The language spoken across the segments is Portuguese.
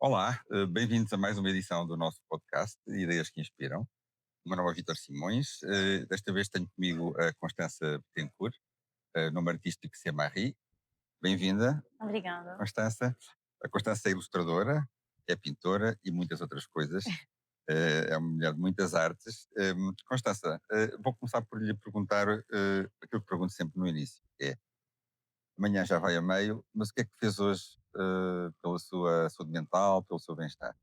Olá, bem-vindos a mais uma edição do nosso podcast Ideias que Inspiram. O meu nome é Vítor Simões. Desta vez tenho comigo a Constança Betancourt, nome artístico C. Marie. Bem-vinda, Obrigada. Constança. A Constança é ilustradora, é pintora e muitas outras coisas. É uma mulher de muitas artes. Constança, vou começar por lhe perguntar aquilo que pergunto sempre no início, que é: amanhã já vai a meio, mas o que é que fez hoje pela sua saúde mental, pelo seu bem-estar?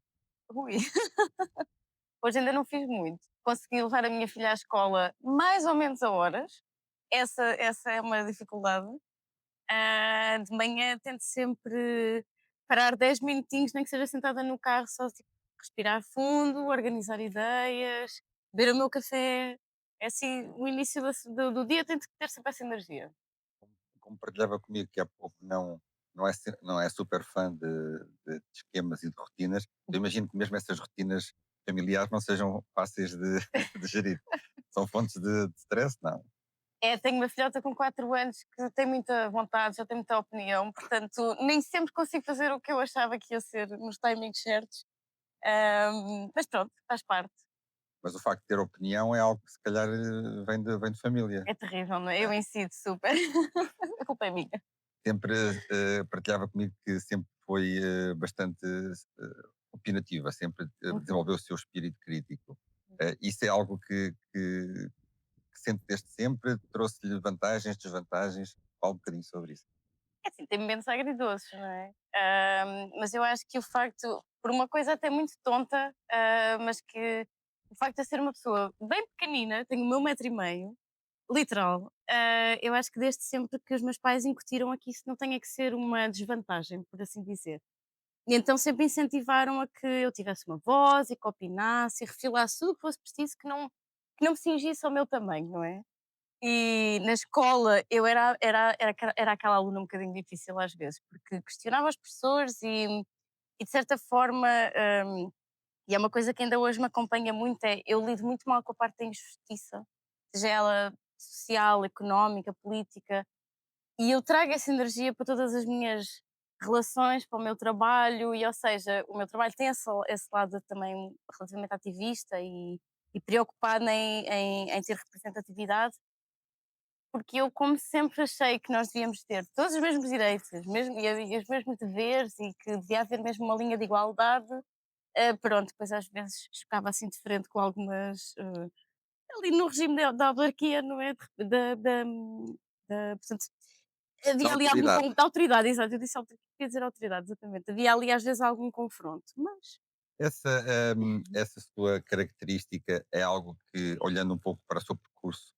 Ui, hoje ainda não fiz muito. Consegui levar a minha filha à escola mais ou menos a horas. Essa é uma dificuldade. De manhã tento sempre parar 10 minutinhos, nem que seja sentada no carro, só tipo, respirar fundo, organizar ideias, beber o meu café. É assim, o início do dia tento ter sempre essa energia. Como partilhava comigo que há pouco não é super fã de esquemas e de rotinas, eu imagino que mesmo essas rotinas familiares não sejam fáceis de, de gerir. São fontes de stress? Não. Tenho uma filhota com 4 anos que tem muita vontade, já tem muita opinião, portanto, nem sempre consigo fazer o que eu achava que ia ser nos timings certos. Mas pronto, faz parte. Mas o facto de ter opinião é algo que se calhar vem de família. É terrível, não é? Eu Né? incido super. A culpa é minha. Sempre partilhava comigo que sempre foi bastante opinativa, sempre Uhum. desenvolveu o seu espírito crítico. Isso é algo que sente desde sempre, trouxe-lhe vantagens, desvantagens. Fala um bocadinho sobre isso. É assim, tem momentos agridoces, não é? Mas eu acho que o facto, por uma coisa até muito tonta, mas que o facto de eu ser uma pessoa bem pequenina, tenho o meu metro e meio, literal. Eu acho que desde sempre que os meus pais incutiram a que isso não tenha que ser uma desvantagem, por assim dizer. E então sempre incentivaram a que eu tivesse uma voz e que opinasse e refilasse tudo o que fosse preciso, que não me cingisse ao meu tamanho, não é? E na escola eu era aquela aluna um bocadinho difícil às vezes, porque questionava os professores e de certa forma, e é uma coisa que ainda hoje me acompanha muito, é eu lido muito mal com a parte da injustiça, seja ela social, económica, política, e eu trago essa energia para todas as minhas relações, para o meu trabalho, e ou seja, o meu trabalho tem esse lado também relativamente ativista e preocupado em ter representatividade, porque eu, como sempre, achei que nós devíamos ter todos os mesmos direitos e os mesmos deveres e que devia haver mesmo uma linha de igualdade. Pronto, depois às vezes chocava assim de frente com algumas. Ali no regime da autarquia, não é? Portanto, Da havia ali algum autoridade. da autoridade, exato, eu disse autarquia, queria dizer autoridade, exatamente. Havia ali às vezes algum confronto, mas. Essa sua característica é algo que, olhando um pouco para o seu percurso,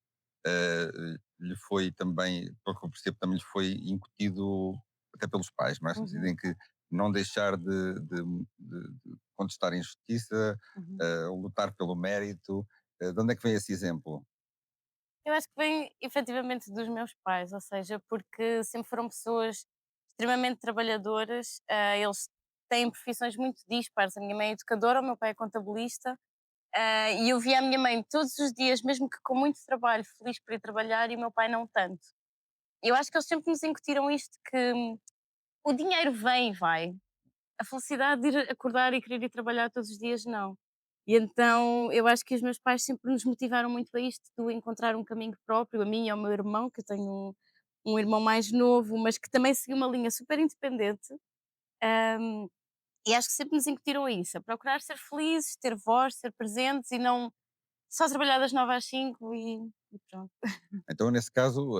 lhe foi também, pelo que eu percebo, também lhe foi incutido até pelos pais, mas no sentido Uhum, em que não deixar de contestar a injustiça, uhum. lutar pelo mérito. De onde é que vem esse exemplo? Eu acho que vem efetivamente dos meus pais, ou seja, porque sempre foram pessoas extremamente trabalhadoras, eles têm profissões muito dispares. A minha mãe é educadora, o meu pai é contabilista, e eu via a minha mãe todos os dias, mesmo que com muito trabalho, feliz por ir trabalhar, e o meu pai não tanto. Eu acho que eles sempre nos incutiram isto que o dinheiro vem e vai, a felicidade de ir acordar e querer ir trabalhar todos os dias, não. E então eu acho que os meus pais sempre nos motivaram muito a isto, de encontrar um caminho próprio, a mim e ao meu irmão, que eu tenho um irmão mais novo, mas que também seguiu uma linha super independente. hum, e acho que sempre nos incutiram isso, a procurar ser felizes, ter voz, ser presentes e não só trabalhar das 9 às 5 e pronto. Então, nesse caso,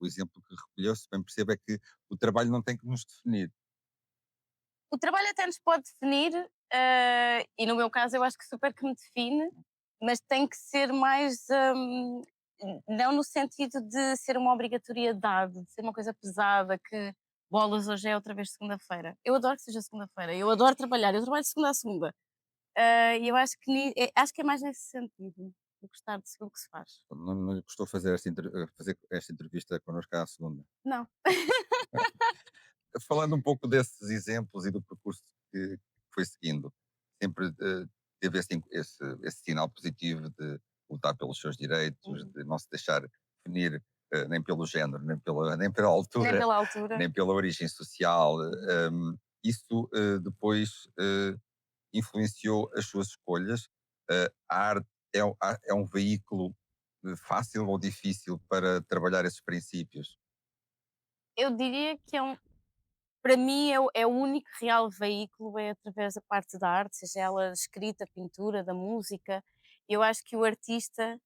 o exemplo que recolheu, se bem percebo, é que o trabalho não tem que nos definir. O trabalho até nos pode definir, e no meu caso eu acho que super que me define, mas tem que ser mais, não no sentido de ser uma obrigatoriedade, de ser uma coisa pesada, que bolas hoje é outra vez segunda-feira. Eu adoro que seja segunda-feira, eu adoro trabalhar, eu trabalho de segunda a segunda. E eu acho que, acho que é mais nesse sentido, de gostar do que se faz. Não lhe custou fazer fazer esta entrevista connosco à segunda. Não. Falando um pouco desses exemplos e do percurso que foi seguindo, sempre teve esse sinal positivo de lutar pelos seus direitos, Uhum. de não se deixar definir nem pelo género, nem pela Nem altura, pela altura. nem pela origem social. Uhum. isso depois influenciou as suas escolhas? A arte é um veículo fácil ou difícil para trabalhar esses princípios? Eu diria que para mim é o único real veículo é através da parte da arte, seja ela escrita, pintura, da música. Eu acho que o artista,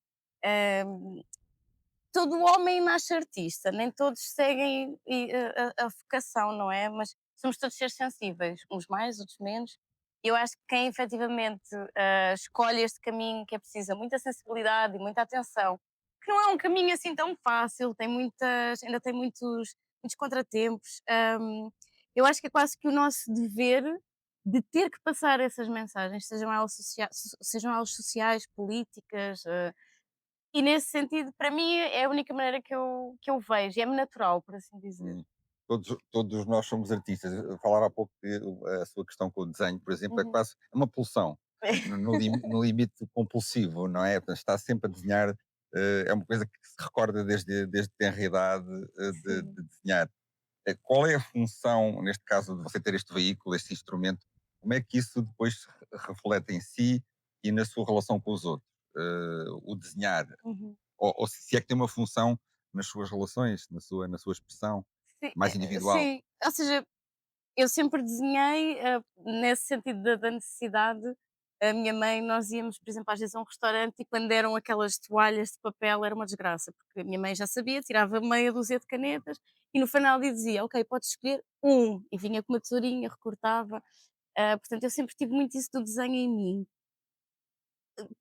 hum, todo homem nasce artista, nem todos seguem a vocação, não é? Mas somos todos seres sensíveis, uns mais, outros menos. Eu acho que quem efetivamente escolhe este caminho, que é preciso muita sensibilidade e muita atenção, que não é um caminho assim tão fácil, ainda tem muitos contratempos. Eu acho que é quase que o nosso dever de ter que passar essas mensagens, sejam elas sociais, políticas, e nesse sentido, para mim, é a única maneira que eu vejo, e é-me natural, por assim dizer. Hum. Todos nós somos artistas. Falar há pouco que a sua questão com o desenho, por exemplo, é Uhum. quase uma pulsão, no limite compulsivo, não é? Portanto, está sempre a desenhar, é uma coisa que se recorda desde tenra idade Sim. de desenhar. Qual é a função, neste caso, de você ter este veículo, este instrumento? Como é que isso depois se reflete em si e na sua relação com os outros? O desenhar, Uhum. ou se é que tem uma função nas suas relações, na sua expressão Sim, mais individual? sim, ou seja, eu sempre desenhei, nesse sentido da necessidade. A minha mãe, nós íamos, por exemplo, às vezes a um restaurante e quando eram aquelas toalhas de papel era uma desgraça, porque a minha mãe já sabia, tirava meia dúzia de canetas e no final lhe dizia: "Ok, podes escolher um", e vinha com uma tesourinha, recortava. Portanto, eu sempre tive muito isso do desenho em mim.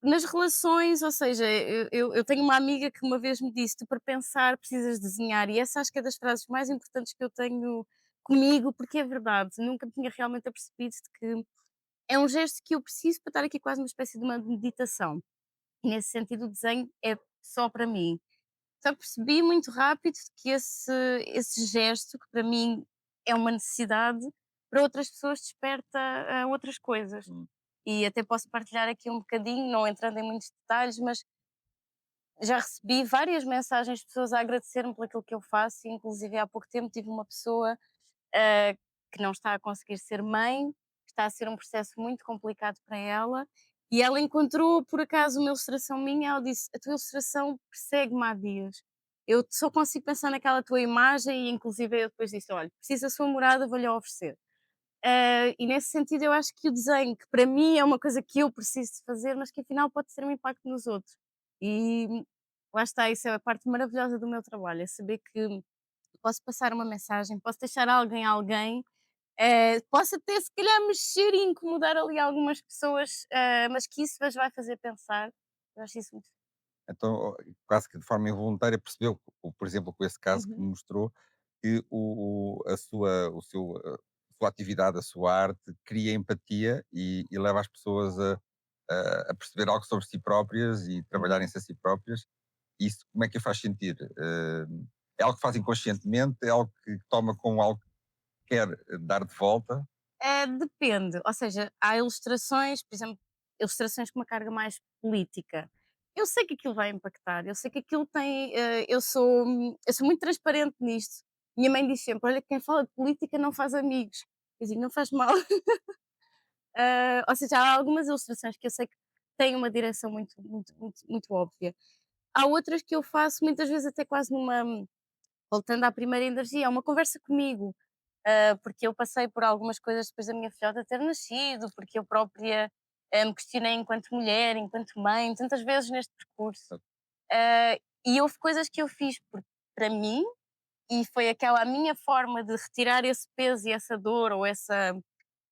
Nas relações, ou seja, eu tenho uma amiga que uma vez me disse: "Tu para pensar precisas desenhar", e essa acho que é das frases mais importantes que eu tenho comigo, porque é verdade, nunca me tinha realmente apercebido de que é um gesto que eu preciso para estar aqui quase uma espécie de uma meditação. E nesse sentido o desenho é só para mim. Só que percebi muito rápido que esse gesto, que para mim é uma necessidade, para outras pessoas desperta, outras coisas. Hum. E até posso partilhar aqui um bocadinho, não entrando em muitos detalhes, mas já recebi várias mensagens de pessoas a agradecer-me por aquilo que eu faço, e inclusive há pouco tempo tive uma pessoa ah, que não está a conseguir ser mãe, está a ser um processo muito complicado para ela, e ela encontrou por acaso uma ilustração minha. Ela disse: "A tua ilustração persegue-me há dias. Eu só consigo pensar naquela tua imagem", e inclusive eu depois disse: "Olha, precisa da sua morada, vou-lhe oferecer". E nesse sentido eu acho que o desenho, que para mim é uma coisa que eu preciso de fazer, mas que afinal pode ter um impacto nos outros. E lá está, isso é a parte maravilhosa do meu trabalho, é saber que posso passar uma mensagem, posso deixar alguém, posso até se calhar mexer e incomodar ali algumas pessoas, mas que isso as vai fazer pensar. Eu acho isso muito. Então, quase que de forma involuntária percebeu, por exemplo, com esse caso que Uhum, me mostrou, que a sua atividade, a sua arte cria empatia e leva as pessoas a perceber algo sobre si próprias e uhum. trabalharem-se a si próprias. Isso como é que a faz sentir? É algo que faz inconscientemente? É algo que toma como algo que quer dar de volta? Depende, ou seja, há ilustrações, por exemplo, ilustrações com uma carga mais política. Eu sei que aquilo vai impactar, eu sei que aquilo tem. Eu sou muito transparente nisto. Minha mãe diz sempre: "Olha, quem fala de política não faz amigos". Eu digo: "Não faz mal". Ou seja, há algumas ilustrações que eu sei que têm uma direção muito óbvia. Há outras que eu faço muitas vezes até quase voltando à primeira energia, é uma conversa comigo. Porque eu passei por algumas coisas depois da minha filhota ter nascido, porque eu própria me questionei enquanto mulher, enquanto mãe, tantas vezes neste percurso. Ah, e houve coisas que eu fiz para mim, e foi aquela a minha forma de retirar esse peso e essa dor ou essa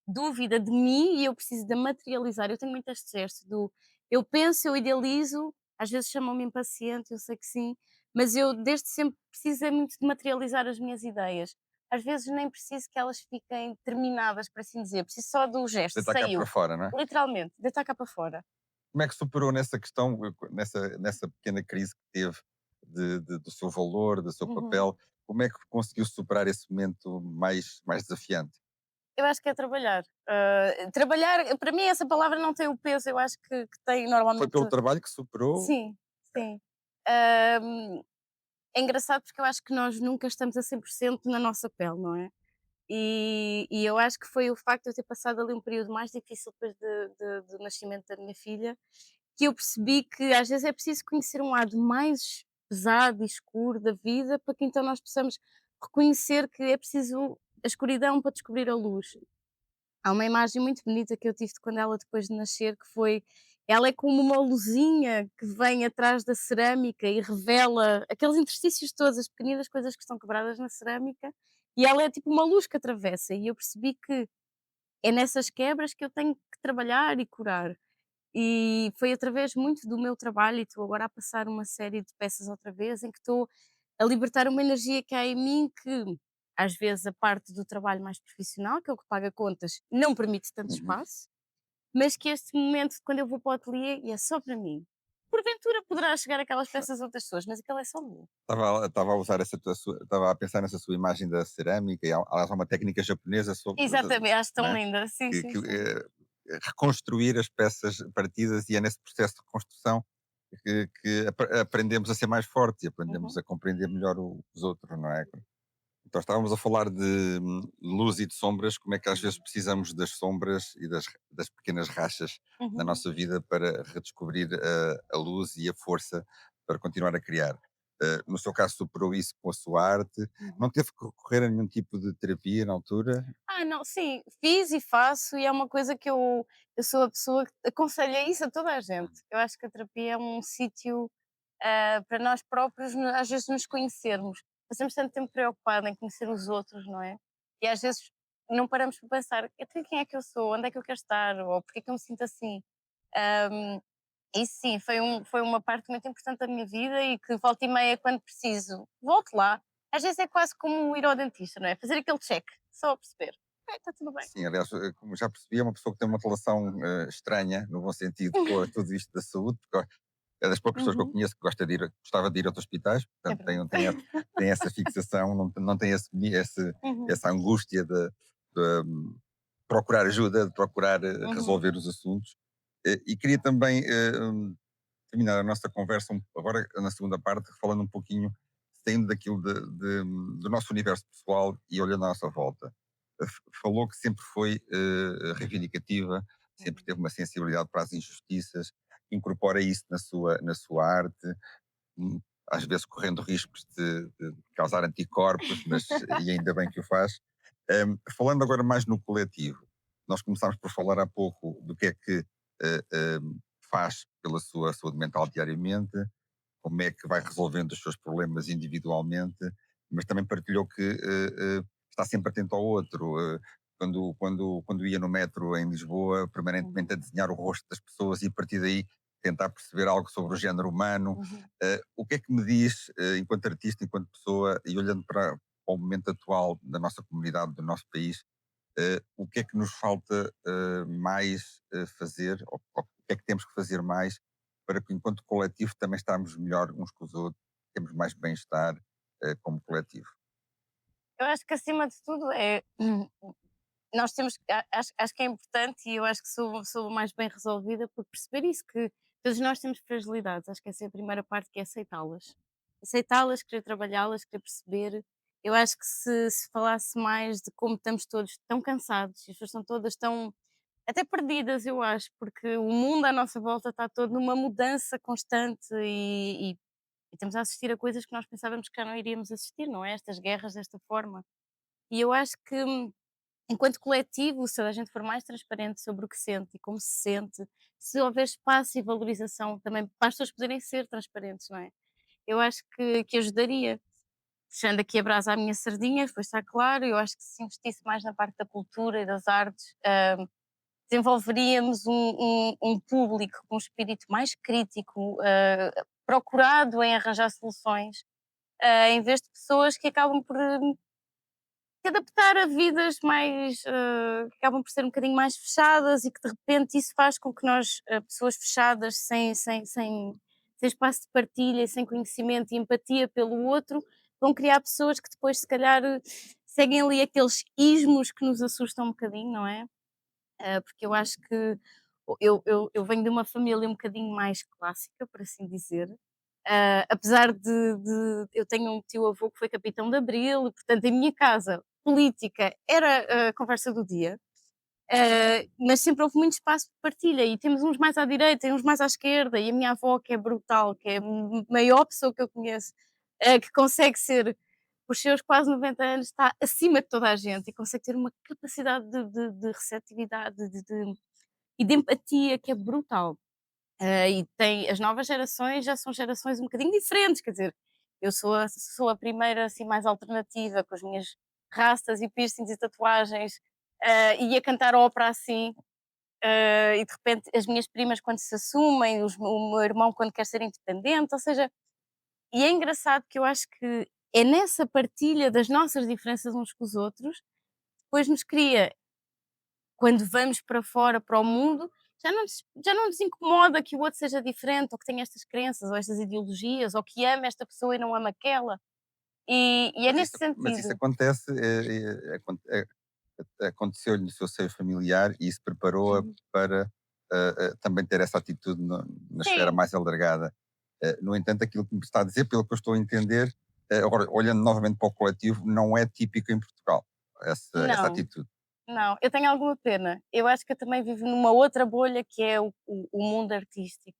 dúvida de mim, e eu preciso de a materializar. Eu tenho muito este gesto do eu penso, eu idealizo, às vezes chamam-me impaciente, eu sei que sim, mas eu desde sempre preciso é muito de materializar as minhas ideias. Às vezes nem preciso que elas fiquem terminadas, por assim dizer, preciso só do gesto, Deitar cá para saiu, fora, não é? literalmente, deitar cá para fora. Como é que superou nessa questão, nessa pequena crise que teve do seu valor, do seu Uhum. papel, como é que conseguiu superar esse momento mais desafiante? Eu acho que é trabalhar. Trabalhar, para mim essa palavra não tem o peso, eu acho que tem Foi normalmente. pelo trabalho que superou? Sim, sim. Ah, É engraçado porque eu acho que nós nunca estamos a 100% na nossa pele, não é? E eu acho que foi o facto de eu ter passado ali um período mais difícil depois do nascimento da minha filha, que eu percebi que às vezes é preciso conhecer um lado mais pesado e escuro da vida para que então nós possamos reconhecer que é preciso a escuridão para descobrir a luz. Há uma imagem muito bonita que eu tive de quando ela depois de nascer, que foi ela é como uma luzinha que vem atrás da cerâmica e revela aqueles interstícios todos, as pequeninas coisas que estão quebradas na cerâmica, e ela é tipo uma luz que atravessa, e eu percebi que é nessas quebras que eu tenho que trabalhar e curar. E foi através muito do meu trabalho, e estou agora a passar uma série de peças outra vez, em que estou a libertar uma energia que há em mim que, às vezes, a parte do trabalho mais profissional, que é o que paga contas, não permite tanto Uhum. espaço, mas que este momento, de quando eu vou para o ateliê, e é só para mim. Porventura poderá chegar aquelas peças a outras pessoas, mas aquilo é só meu. Estava a usar estava a pensar nessa sua imagem da cerâmica e há uma técnica japonesa sobre, Exatamente, acho não tão é? linda. Sim, Que, sim, que, sim. reconstruir as peças partidas, e é nesse processo de reconstrução que aprendemos a ser mais fortes e aprendemos Uhum, a compreender melhor os outros, não é? Então estávamos a falar de luz e de sombras, como é que às vezes precisamos das sombras e das pequenas rachas na uhum, nossa vida para redescobrir a luz e a força para continuar a criar. No seu caso, superou isso com a sua arte, não uhum. teve que recorrer a nenhum tipo de terapia na altura? Ah, não, sim, fiz e faço, e é uma coisa que eu sou a pessoa que aconselha isso a toda a gente. Eu acho que a terapia é um sítio, para nós próprios, às vezes, nos conhecermos. Passamos tanto tempo preocupada em conhecer os outros, não é? E às vezes não paramos para pensar, então quem é que eu sou? Onde é que eu quero estar? Ou porque é que eu me sinto assim? Ahm, isso sim, foi uma parte muito importante da minha vida, e que volta e meia, quando preciso, volto lá. Às vezes é quase como ir ao dentista, não é? Fazer aquele check, só a perceber. Ok, está tudo bem. Sim, aliás, como já percebi, é uma pessoa que tem uma relação estranha, no bom sentido, com tudo isto da saúde, porque é das poucas pessoas que eu Uhum, conheço que gostava de ir a outros hospitais, é portanto verdade. tem essa fixação, não tem Uhum, essa angústia de procurar ajuda, de procurar uhum, resolver os assuntos. E queria também terminar a nossa conversa agora na segunda parte, falando um pouquinho, saindo daquilo do nosso universo pessoal e olhando à nossa volta. Falou que sempre foi reivindicativa, sempre uhum, teve uma sensibilidade para as injustiças, incorpora isso na sua arte, hum, às vezes correndo riscos de causar anticorpos, mas e ainda bem que o faz. Falando agora mais no coletivo, nós começámos por falar há pouco do que é que faz pela sua saúde mental diariamente, como é que vai resolvendo os seus problemas individualmente, mas também partilhou que está sempre atento ao outro. Quando ia no metro em Lisboa, permanentemente a uhum, desenhar o rosto das pessoas e a partir daí tentar perceber algo sobre o género humano. uhum. O que é que me diz, enquanto artista, enquanto pessoa, e olhando para o momento atual da nossa comunidade, do nosso país, o que é que nos falta mais fazer, ou o que é que temos que fazer mais para que, enquanto coletivo, também estarmos melhor uns com os outros, temos mais bem-estar como coletivo. Eu acho que acima de tudo é nós temos acho que é importante, e eu acho que sou mais bem resolvida por perceber isso, que todos nós temos fragilidades. Acho que essa é a primeira parte, que é aceitá-las. Aceitá-las, querer trabalhá-las, querer perceber. Eu acho que se falasse mais de como estamos todos tão cansados, e as pessoas estão todas tão até perdidas, eu acho, porque o mundo à nossa volta está todo numa mudança constante, e estamos a assistir a coisas que nós pensávamos que já não iríamos assistir, não é? Estas guerras desta forma. E eu acho que, enquanto coletivo, se a gente for mais transparente sobre o que sente e como se sente, se houver espaço e valorização também para as pessoas poderem ser transparentes, não é? Eu acho que ajudaria. Fechando aqui a brasa à minha sardinha, foi está claro, eu acho que se investisse mais na parte da cultura e das artes, desenvolveríamos um público com um espírito mais crítico, procurado em arranjar soluções, em vez de pessoas que acabam por se adaptar a vidas mais, que acabam por ser um bocadinho mais fechadas, e que de repente isso faz com que nós, pessoas fechadas, sem espaço de partilha, sem conhecimento e empatia pelo outro, vão criar pessoas que depois se calhar seguem ali aqueles ismos que nos assustam um bocadinho, não é? Porque eu acho que eu venho de uma família um bocadinho mais clássica, por assim dizer. Apesar de eu tenho um tio-avô que foi capitão de abril, e portanto em minha casa política era a conversa do dia, mas sempre houve muito espaço de partilha e temos uns mais à direita e uns mais à esquerda e a minha avó que é brutal, que é a maior pessoa que eu conheço, que consegue ser, os seus quase 90 anos, está acima de toda a gente e consegue ter uma capacidade de receptividade e de empatia que é brutal. E tem as novas gerações já são gerações um bocadinho diferentes, quer dizer, eu sou a primeira assim mais alternativa, com as minhas rastas e piercings e tatuagens, e a cantar ópera assim, e de repente as minhas primas quando se assumem, o meu irmão quando quer ser independente, ou seja, e é engraçado que eu acho que é nessa partilha das nossas diferenças uns com os outros, depois nos cria, quando vamos para fora, para o mundo, já não nos incomoda que o outro seja diferente, ou que tenha estas crenças, ou estas ideologias, ou que ama esta pessoa e não ama aquela. E é nesse Mas isso sentido. acontece, aconteceu-lhe no seu seio familiar e isso preparou-a Uhum. para também ter essa atitude na esfera Sim, mais alargada. No entanto, aquilo que me está a dizer, pelo que eu estou a entender, agora olhando novamente para o coletivo, não é típico em Portugal, essa não, atitude. não, eu tenho alguma pena. Eu acho que eu também vivo numa outra bolha que é o mundo artístico.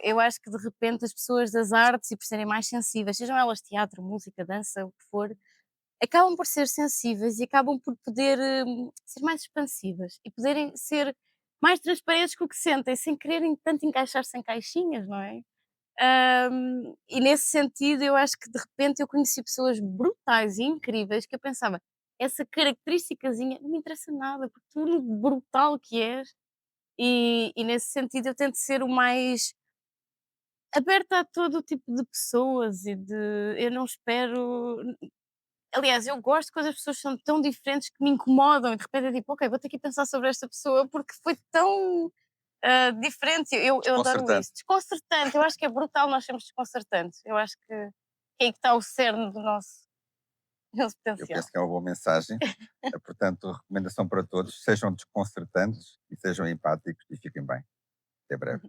Eu acho que de repente as pessoas das artes e por serem mais sensíveis, sejam elas teatro, música, dança, o que for, acabam por ser sensíveis e acabam por poder, ser mais expansivas e poderem ser mais transparentes com o que sentem, sem quererem tanto encaixar-se em caixinhas, não é? E nesse sentido eu acho que de repente eu conheci pessoas brutais e incríveis que eu pensava: "Essa característicazinha não me interessa nada, porque tu brutal que és", e nesse sentido eu tento ser o mais aberta a todo o tipo de pessoas e eu não espero. Aliás, eu gosto quando as pessoas são tão diferentes que me incomodam e de repente é tipo: "Ok, vou ter que pensar sobre esta pessoa porque foi tão, diferente". Eu adoro Desconcertante. isso. Desconcertante, eu acho que é brutal nós sermos desconcertantes. Eu acho que é aí que está o cerne do nosso Eu penso potencial. que é uma boa mensagem. Portanto, recomendação para todos: sejam desconcertantes e sejam empáticos e fiquem bem. Até breve.